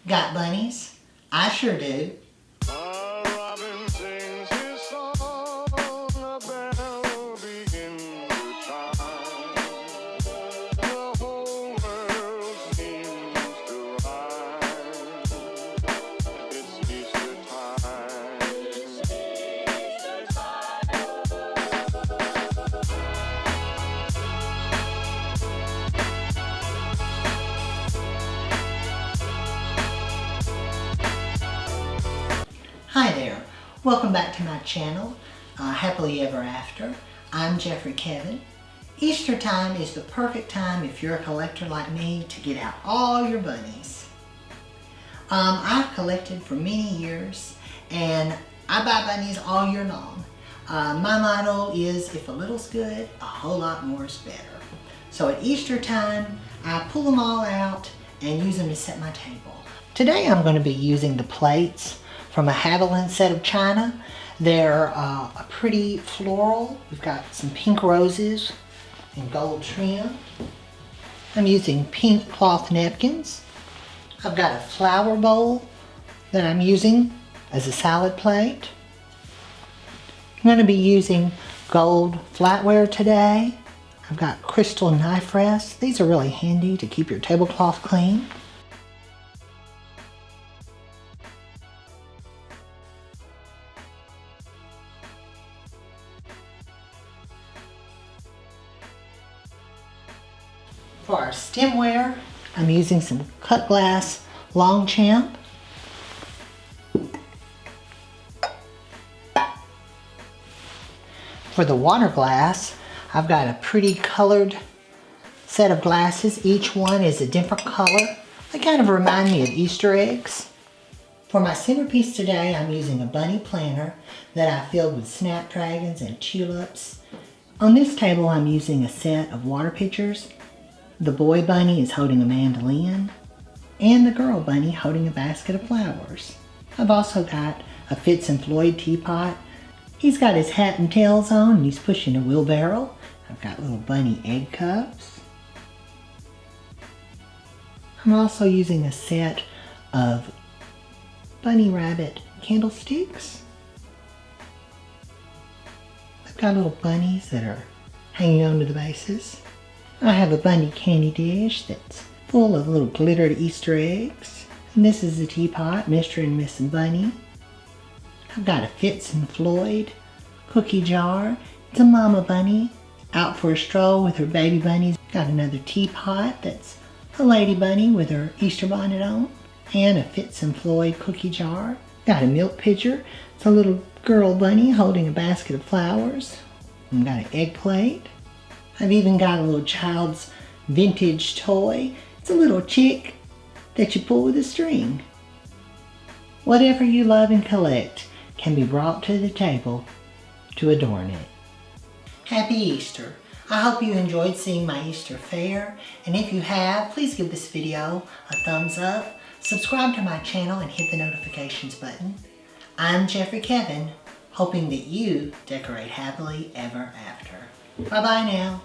Got bunnies? I sure do. Hi there, welcome back to my channel, Happily Ever After. I'm Jeffrey Kevin. Easter time is the perfect time if you're a collector like me to get out all your bunnies. I've collected for many years and I buy bunnies all year long. My motto is if a little's good, a whole lot more is better. So at Easter time, I pull them all out and use them to set my table. Today I'm going to be using the plates from a Haviland set of china. They're a pretty floral. We've got some pink roses and gold trim. I'm using pink cloth napkins. I've got a flower bowl that I'm using as a salad plate. I'm going to be using gold flatware today. I've got crystal knife rests. These are really handy to keep your tablecloth clean. For our stemware, I'm using some cut glass Longchamp. For the water glass, I've got a pretty colored set of glasses. Each one is a different color. They kind of remind me of Easter eggs. For my centerpiece today, I'm using a bunny planter that I filled with snapdragons and tulips. On this table, I'm using a set of water pitchers. The boy bunny is holding a mandolin, and the girl bunny holding a basket of flowers. I've also got a Fitz and Floyd teapot. He's got his hat and tails on, and he's pushing a wheelbarrow. I've got little bunny egg cups. I'm also using a set of bunny rabbit candlesticks. I've got little bunnies that are hanging onto the bases. I have a bunny candy dish that's full of little glittered Easter eggs. And this is the teapot, Mr. and Miss Bunny. I've got a Fitz and Floyd cookie jar. It's a mama bunny out for a stroll with her baby bunnies. Got another teapot that's a lady bunny with her Easter bonnet on. And a Fitz and Floyd cookie jar. Got a milk pitcher. It's a little girl bunny holding a basket of flowers. And got an egg plate. I've even got a little child's vintage toy. It's a little chick that you pull with a string. Whatever you love and collect can be brought to the table to adorn it. Happy Easter. I hope you enjoyed seeing my Easter fair. And if you have, please give this video a thumbs up, subscribe to my channel, and hit the notifications button. I'm Jeffrey Kevin, hoping that you decorate happily ever after. Bye-bye now.